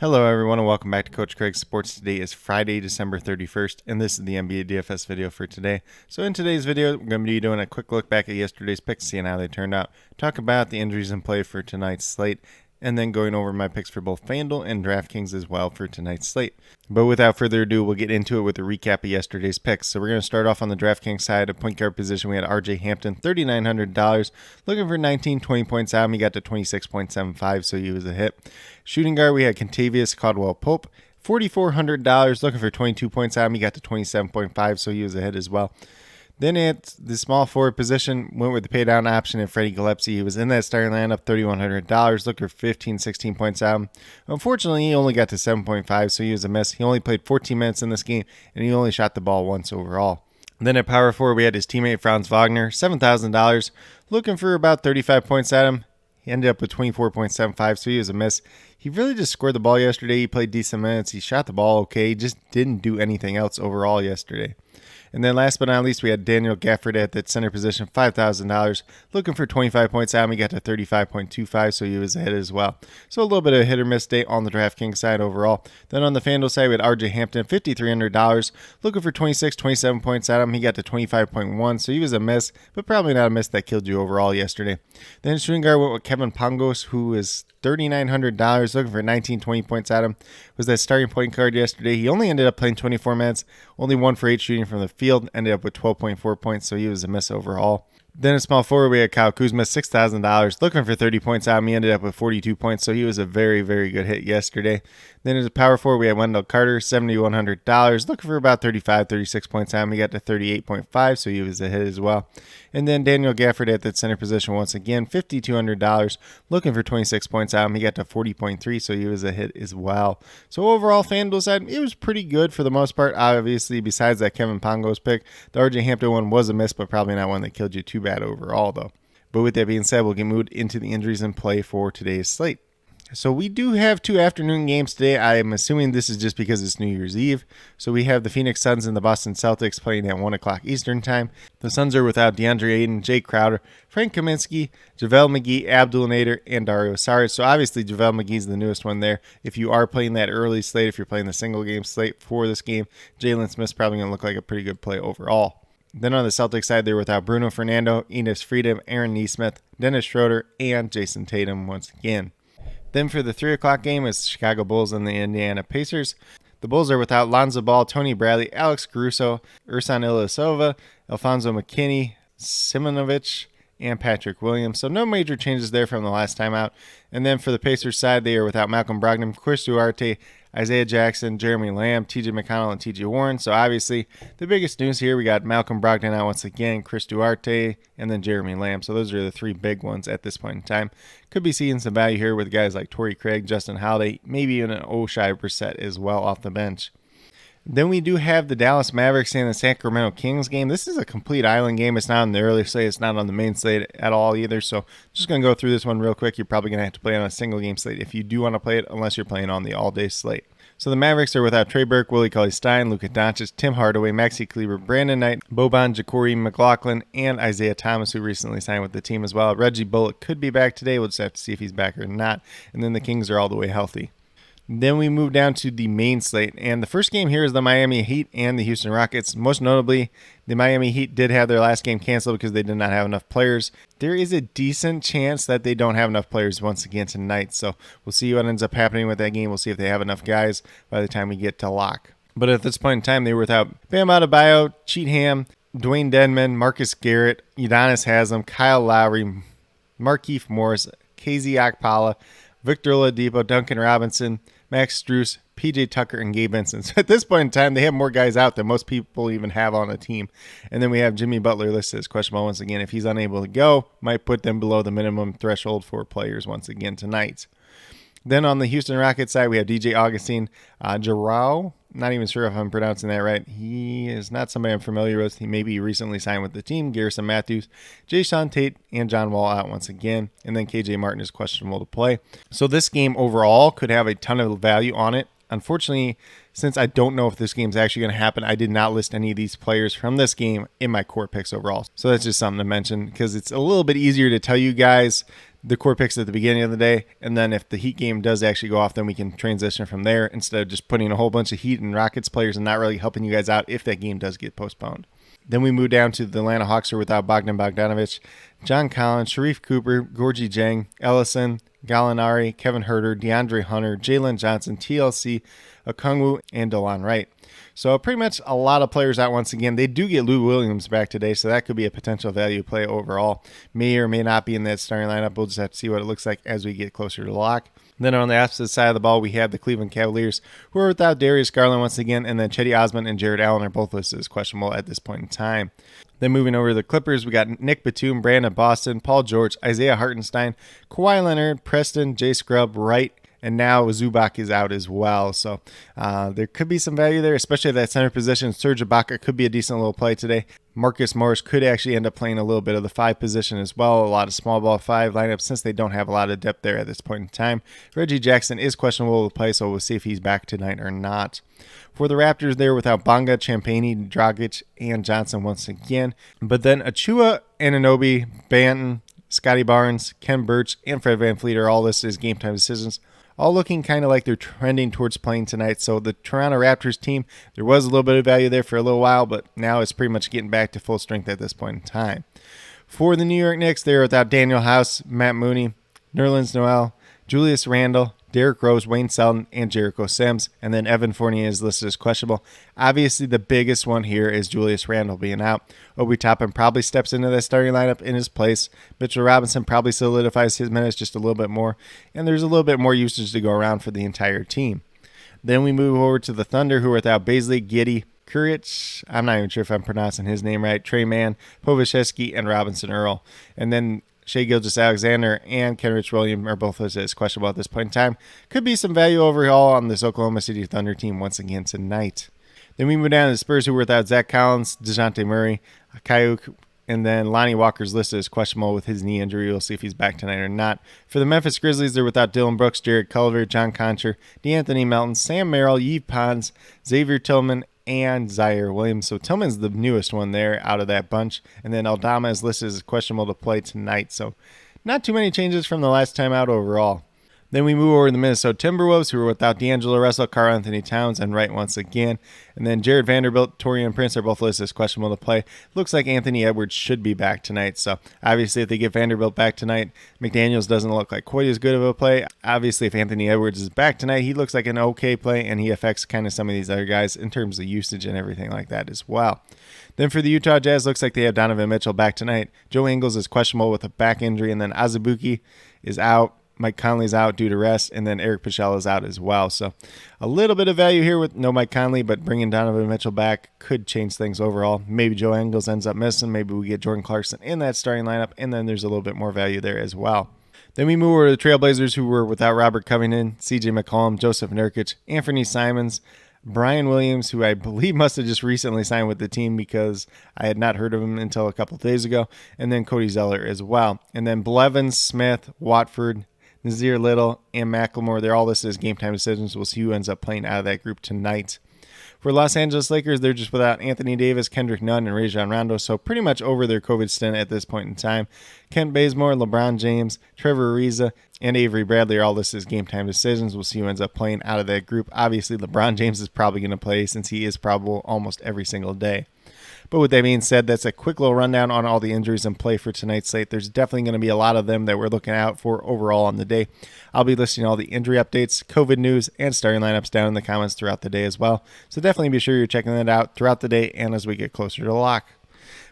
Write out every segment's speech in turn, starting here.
Hello everyone and welcome back to Coach Craig's Sports. Today is Friday, December 31st, and this is the NBA DFS video for today. So in today's video, we're going to be doing a quick look back at yesterday's picks, seeing how they turned out, talk about the injuries in play for tonight's slate, and then going over my picks for both FanDuel and DraftKings as well for tonight's slate. But without further ado, we'll get into it with a recap of yesterday's picks. So we're going to start off on the DraftKings side. Of point guard position, we had RJ Hampton, $3,900, looking for 19-20 points out. He got to 26.75, so he was a hit. Shooting guard, we had Kentavious Caldwell-Pope, $4,400, looking for 22 points out. He got to 27.5, so he was a hit as well. Then at the small forward position, went with the pay down option and Freddie Gillespie. He was in that starting lineup, $3,100, looking for 15, 16 points out. Unfortunately, he only got to 7.5, so he was a miss. He only played 14 minutes in this game, and he only shot the ball once overall. Then at power forward, we had his teammate Franz Wagner, $7,000, looking for about 35 points at him. He ended up with 24.75, so he was a miss. He really just scored the ball yesterday. He played decent minutes. He shot the ball okay. He just didn't do anything else overall yesterday. And then last but not least, we had Daniel Gafford at that center position, $5,000, looking for 25 points out. He got to 35.25, so he was ahead as well. So a little bit of a hit or miss day on the DraftKings side overall. Then on the FanDuel side, we had RJ Hampton, $5,300, looking for 26, 27 points out. He got to 25.1, so he was a miss, but probably not a miss that killed you overall yesterday. Then shooting guard went with Kevin Pangos, who is $3,900, looking for 19, 20 points at him. Was that starting point guard yesterday. He only ended up playing 24 minutes, only 1 for 8 shooting from the field, ended up with 12.4 points, so he was a miss overall. Then at small forward, we had Kyle Kuzma, $6,000, looking for 30 points out. He ended up with 42 points, so he was a very, very good hit yesterday. Then as a power forward, we had Wendell Carter, $7,100, looking for about 35, 36 points out. He got to 38.5, so he was a hit as well. And then Daniel Gafford at that center position once again, $5,200, looking for 26 points out. He got to 40.3, so he was a hit as well. So overall, FanDuel side, it was pretty good for the most part. Obviously, besides that Kevin Pangos pick, the RJ Hampton one was a miss, but probably not one that killed you too bad overall, though. But with that being said, we'll get moved into the injuries in play for today's slate. So we do have 2 afternoon games today. I'm assuming this is just because it's New Year's Eve. So we have the Phoenix Suns and the Boston Celtics playing at 1 o'clock Eastern Time. The Suns are without DeAndre Ayton, Jay Crowder, Frank Kaminsky, JaVale McGee, Abdul Nader, and Dario Saric. So obviously JaVale McGee is the newest one there. If you are playing that early slate, if you're playing the single game slate for this game, Jalen Smith's probably going to look like a pretty good play overall. Then on the Celtics side, they're without Bruno Fernando, Enes Freedom, Aaron Nesmith, Dennis Schroeder, and Jason Tatum once again. Then for the 3 o'clock game is the Chicago Bulls and the Indiana Pacers. The Bulls are without Lonzo Ball, Tony Bradley, Alex Caruso, Ersan Ilyasova, Alfonso McKinney, Simonovic, and Patrick Williams. So no major changes there from the last time out. And then for the Pacers side, they are without Malcolm Brogdon, Chris Duarte, Isaiah Jackson, Jeremy Lamb, TJ McConnell, and TJ Warren. So obviously the biggest news here, we got Malcolm Brogdon out once again, Chris Duarte, and then Jeremy Lamb. So those are the 3 big ones at this point in time. Could be seeing some value here with guys like Torrey Craig, Justin Holiday, maybe even an O'Shea Brissett as well off the bench. Then we do have the Dallas Mavericks and the Sacramento Kings game. This is a complete island game. It's not on the early slate. It's not on the main slate at all either. So just going to go through this one real quick. You're probably going to have to play on a single game slate if you do want to play it, unless you're playing on the all-day slate. So the Mavericks are without Trey Burke, Willie Cauley-Stein, Luka Doncic, Tim Hardaway, Maxi Kleber, Brandon Knight, Boban Ja'Cory McLaughlin, and Isaiah Thomas, who recently signed with the team as well. Reggie Bullock could be back today. We'll just have to see if he's back or not. And then the Kings are all the way healthy. Then we move down to the main slate, and the first game here is the Miami Heat and the Houston Rockets. Most notably, the Miami Heat did have their last game canceled because they did not have enough players. There is a decent chance that they don't have enough players once again tonight, so we'll see what ends up happening with that game. We'll see if they have enough guys by the time we get to lock. But at this point in time, they were without Bam Adebayo, Cheatham, Dwayne Dedmon, Marcus Garrett, Udonis Haslem, Kyle Lowry, Markieff Morris, KZ Okpala, Victor Oladipo, Duncan Robinson, Max Strus, PJ Tucker, and Gabe Vincent. So at this point in time, they have more guys out than most people even have on a team. And then we have Jimmy Butler listed as questionable once again. If he's unable to go, might put them below the minimum threshold for players once again tonight. Then on the Houston Rockets side, we have DJ Augustine, Jarrell. Not even sure if I'm pronouncing that right. He is not somebody I'm familiar with. He maybe recently signed with the team. Garrison Matthews, Jason Tate, and John Wall out once again. And then KJ Martin is questionable to play. So this game overall could have a ton of value on it. Unfortunately, since I don't know if this game is actually going to happen, I did not list any of these players from this game in my core picks overall. So that's just something to mention because it's a little bit easier to tell you guys the core picks at the beginning of the day, and then if the Heat game does actually go off, then we can transition from there instead of just putting a whole bunch of Heat and Rockets players and not really helping you guys out if that game does get postponed. Then we move down to the Atlanta Hawks who are without Bogdan Bogdanovic, John Collins, Sharif Cooper, Gorgie Jang, Ellison, Gallinari, Kevin Huerter, DeAndre Hunter, Jalen Johnson, TLC, Okongwu, and DeLon Wright. So pretty much a lot of players out once again. They do get Lou Williams back today, so that could be a potential value play overall. May or may not be in that starting lineup. We'll just have to see what it looks like as we get closer to lock. Then on the opposite side of the ball, we have the Cleveland Cavaliers, who are without Darius Garland once again, and then Cedi Osman and Jared Allen are both listed as questionable at this point in time. Then moving over to the Clippers, we got Nick Batum, Brandon Boston, Paul George, Isaiah Hartenstein, Kawhi Leonard, Preston, Jay Scrubb, Wright, and now Zubac is out as well. So there could be some value there, especially at that center position. Serge Ibaka could be a decent little play today. Marcus Morris could actually end up playing a little bit of the 5 position as well. A lot of small ball 5 lineups since they don't have a lot of depth there at this point in time. Reggie Jackson is questionable to play, so we'll see if he's back tonight or not. For the Raptors, they're without Bonga, Champagny, Dragic, and Johnson once again. But then Achua, Anunoby, Banton, Scotty Barnes, Ken Birch, and Fred VanVleet are all listed as game time decisions. All looking kind of like they're trending towards playing tonight. So the Toronto Raptors team, there was a little bit of value there for a little while, but now it's pretty much getting back to full strength at this point in time. For the New York Knicks, they're without Daniel House, Matt Mooney, Nerlens Noel, Julius Randle, Derrick Rose, Wayne Selden, and Jericho Sims. And then Evan Fournier is listed as questionable. Obviously, the biggest one here is Julius Randle being out. Obi Toppin probably steps into that starting lineup in his place. Mitchell Robinson probably solidifies his minutes just a little bit more. And there's a little bit more usage to go around for the entire team. Then we move over to the Thunder, who are without Baisley, Giddey, Kuric, I'm not even sure if I'm pronouncing his name right, Trey Mann, Povashevsky, and Robinson Earl. And then Shai Gilgeous-Alexander and Kenrich Williams are both listed as questionable at this point in time. Could be some value overall on this Oklahoma City Thunder team once again tonight. Then we move down to the Spurs, who were without Zach Collins, DeJounte Murray, Kayuk, and then Lonnie Walker's listed as questionable with his knee injury. We'll see if he's back tonight or not. For the Memphis Grizzlies, they're without Dylan Brooks, Jared Culver, John Concher, DeAnthony Melton, Sam Merrill, Yves Pons, Xavier Tillman, and Zaire Williams. So Tillman's the newest one there out of that bunch. And then Aldama is listed as questionable to play tonight. So not too many changes from the last time out overall. Then we move over to the Minnesota Timberwolves, who are without D'Angelo Russell, Karl Anthony Towns, and Wright once again. And then Jared Vanderbilt, Taurean Prince are both listed as questionable to play. Looks like Anthony Edwards should be back tonight. So obviously if they get Vanderbilt back tonight, McDaniels doesn't look like quite as good of a play. Obviously if Anthony Edwards is back tonight, he looks like an okay play, and he affects kind of some of these other guys in terms of usage and everything like that as well. Then for the Utah Jazz, looks like they have Donovan Mitchell back tonight. Joe Ingles is questionable with a back injury, and then Azubuike is out. Mike Conley's out due to rest, and then Eric Paschall is out as well. So a little bit of value here with no Mike Conley, but bringing Donovan Mitchell back could change things overall. Maybe Joe Ingles ends up missing. Maybe we get Jordan Clarkson in that starting lineup, and then there's a little bit more value there as well. Then we move over to the Trailblazers, who were without Robert Covington, CJ McCollum, Joseph Nurkic, Anthony Simons, Brian Williams, who I believe must have just recently signed with the team because I had not heard of him until a couple of days ago, and then Cody Zeller as well. And then Blevins, Smith, Watford, Nazir Little, and Macklemore, they're all listed as game time decisions. We'll see who ends up playing out of that group tonight. For Los Angeles Lakers, they're just without Anthony Davis, Kendrick Nunn, and Rajon Rondo, so pretty much over their COVID stint at this point in time. Kent Bazemore, LeBron James, Trevor Ariza, and Avery Bradley are all listed as game time decisions. We'll see who ends up playing out of that group. Obviously, LeBron James is probably going to play since he is probable almost every single day. But with that being said, that's a quick little rundown on all the injuries in play for tonight's slate. There's definitely going to be a lot of them that we're looking out for overall on the day. I'll be listing all the injury updates, COVID news, and starting lineups down in the comments throughout the day as well. So definitely be sure you're checking that out throughout the day and as we get closer to lock.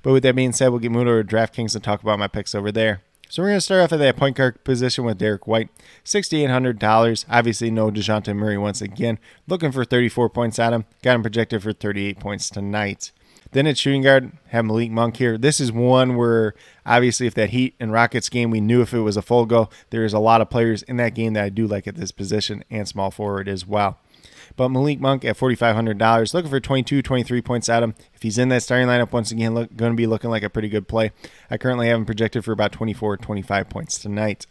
But with that being said, we'll get moved over to DraftKings and talk about my picks over there. So we're going to start off at that point guard position with Derek White, $6,800. Obviously no DeJounte Murray once again. Looking for 34 points at him. Got him projected for 38 points tonight. Then at shooting guard, have Malik Monk here. This is one where, obviously, if that Heat and Rockets game, we knew if it was a full go, there's a lot of players in that game that I do like at this position and small forward as well. But Malik Monk at $4,500, looking for 22, 23 points at him. If he's in that starting lineup, once again, going to be looking like a pretty good play. I currently have him projected for about 24, 25 points tonight.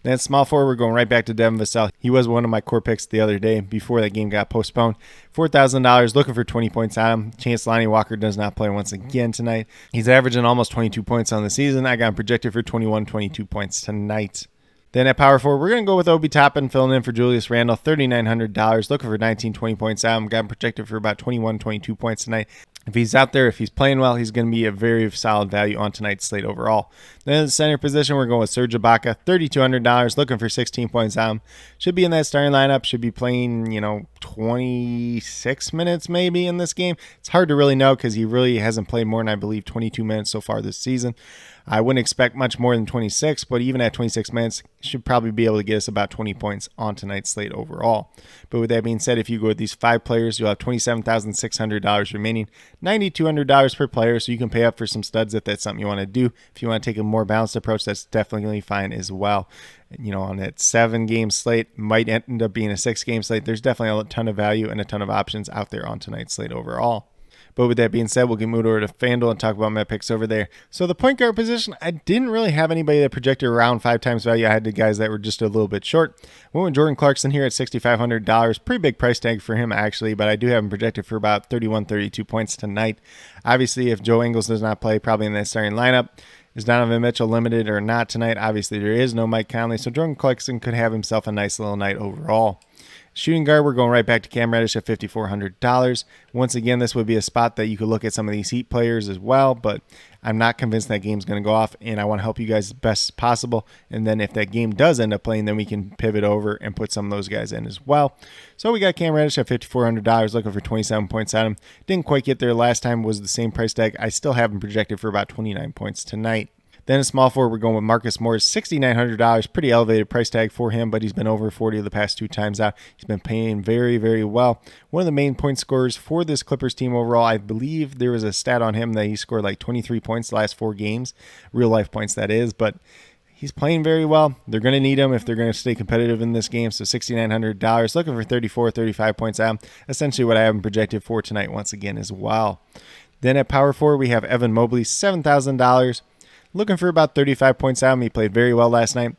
Then small forward, we're going right back to Devin Vassell. He was one of my core picks the other day before that game got postponed. $4,000, looking for 20 points at him. Chance Lonnie Walker does not play once again tonight. He's averaging almost 22 points on the season. I got him projected for 21, 22 points tonight. Then at power forward, we're going to go with Obi Toppin, filling in for Julius Randle, $3,900, looking for 19, 20 points out. I'm got him projected for about 21, 22 points tonight. If he's out there, if he's playing well, he's going to be a very solid value on tonight's slate overall. Then in the center position, we're going with Serge Ibaka, $3,200, looking for 16 points out. Should be in that starting lineup, should be playing, 26 minutes maybe in this game. It's hard to really know because he really hasn't played more than, I believe, 22 minutes so far this season. I wouldn't expect much more than 26, but even at 26 minutes, should probably be able to get us about 20 points on tonight's slate overall. But with that being said, if you go with these 5 players, you'll have $27,600 remaining, $9,200 per player, so you can pay up for some studs if that's something you want to do. If you want to take a more balanced approach, that's definitely fine as well. On that 7-game slate, might end up being a 6-game slate. There's definitely a ton of value and a ton of options out there on tonight's slate overall. But with that being said, we'll get moved over to FanDuel and talk about my picks over there. So the point guard position, I didn't really have anybody that projected around 5 times value. I had the guys that were just a little bit short. Went with Jordan Clarkson here at $6,500. Pretty big price tag for him, actually, but I do have him projected for about 31, 32 points tonight. Obviously, if Joe Ingles does not play, probably in that starting lineup. Is Donovan Mitchell limited or not tonight? Obviously, there is no Mike Conley, so Jordan Clarkson could have himself a nice little night overall. Shooting guard, we're going right back to Cam Reddish at $5,400. Once again, this would be a spot that you could look at some of these Heat players as well, but I'm not convinced that game's going to go off, and I want to help you guys as best as possible. And then if that game does end up playing, then we can pivot over and put some of those guys in as well. So we got Cam Reddish at $5,400, looking for 27 points at him. Didn't quite get there last time, was the same price tag. I still have him projected for about 29 points tonight. Then a small forward, we're going with Marcus Morris, $6,900. Pretty elevated price tag for him, but he's been over 40 the past 2 times out. He's been paying very, very well. One of the main point scorers for this Clippers team overall. I believe there was a stat on him that he scored like 23 points the last 4 games. Real life points, that is, but he's playing very well. They're going to need him if they're going to stay competitive in this game. So $6,900, looking for 34, 35 points out. Essentially what I have him projected for tonight once again as well. Then at power forward, we have Evan Mobley, $7,000. Looking for about 35 points out. He played very well last night.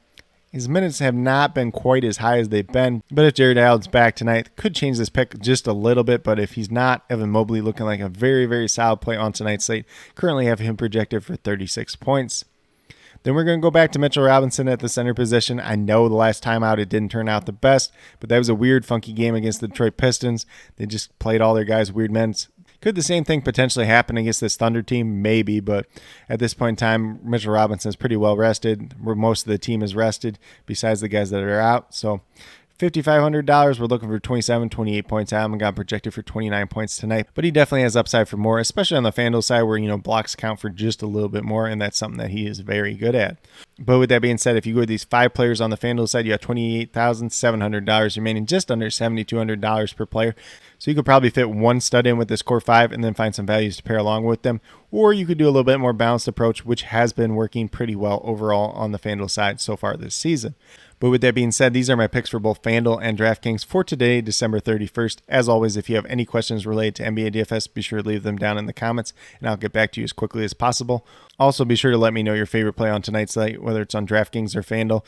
His minutes have not been quite as high as they've been, but if Jared Allen's back tonight, could change this pick just a little bit, but if he's not, Evan Mobley looking like a very, very solid play on tonight's slate. Currently have him projected for 36 points. Then we're going to go back to Mitchell Robinson at the center position. I know the last time out it didn't turn out the best, but that was a weird, funky game against the Detroit Pistons. They just played all their guys weird minutes. Could the same thing potentially happen against this Thunder team? Maybe, but at this point in time, Mitchell Robinson is pretty well rested, where most of the team is rested, besides the guys that are out. So $5,500, we're looking for 27, 28 points out. I'm got projected for 29 points tonight, but he definitely has upside for more, especially on the FanDuel side where, blocks count for just a little bit more, and that's something that he is very good at. But with that being said, if you go with these 5 players on the FanDuel side, you have $28,700 remaining, just under $7,200 per player. So you could probably fit one stud in with this core 5 and then find some values to pair along with them. Or you could do a little bit more balanced approach, which has been working pretty well overall on the FanDuel side so far this season. But with that being said, these are my picks for both FanDuel and DraftKings for today, December 31st. As always, if you have any questions related to NBA DFS, be sure to leave them down in the comments, and I'll get back to you as quickly as possible. Also, be sure to let me know your favorite play on tonight's slate, whether it's on DraftKings or FanDuel.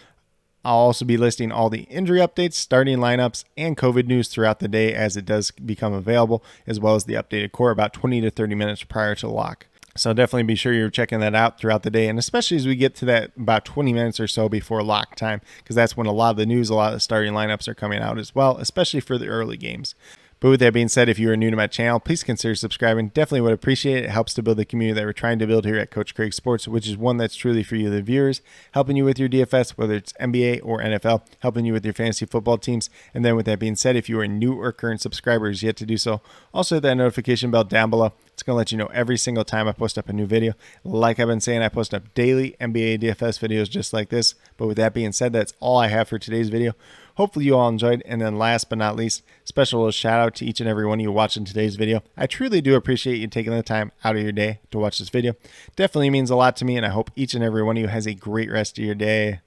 I'll also be listing all the injury updates, starting lineups, and COVID news throughout the day as it does become available, as well as the updated core about 20 to 30 minutes prior to lock. So definitely be sure you're checking that out throughout the day, and especially as we get to that about 20 minutes or so before lock time, because that's when a lot of the news, a lot of the starting lineups are coming out as well, especially for the early games. But with that being said, if you are new to my channel, please consider subscribing. Definitely would appreciate it. It helps to build the community that we're trying to build here at CoachCraigSports, which is one that's truly for you, the viewers, helping you with your DFS, whether it's NBA or NFL, helping you with your fantasy football teams. And then with that being said, if you are new or current subscribers yet to do so, also hit that notification bell down below. It's going to let you know every single time I post up a new video. Like I've been saying, I post up daily NBA DFS videos just like this. But with that being said, that's all I have for today's video. Hopefully you all enjoyed. And then last but not least, special little shout out to each and every one of you watching today's video. I truly do appreciate you taking the time out of your day to watch this video. Definitely means a lot to me, and I hope each and every one of you has a great rest of your day.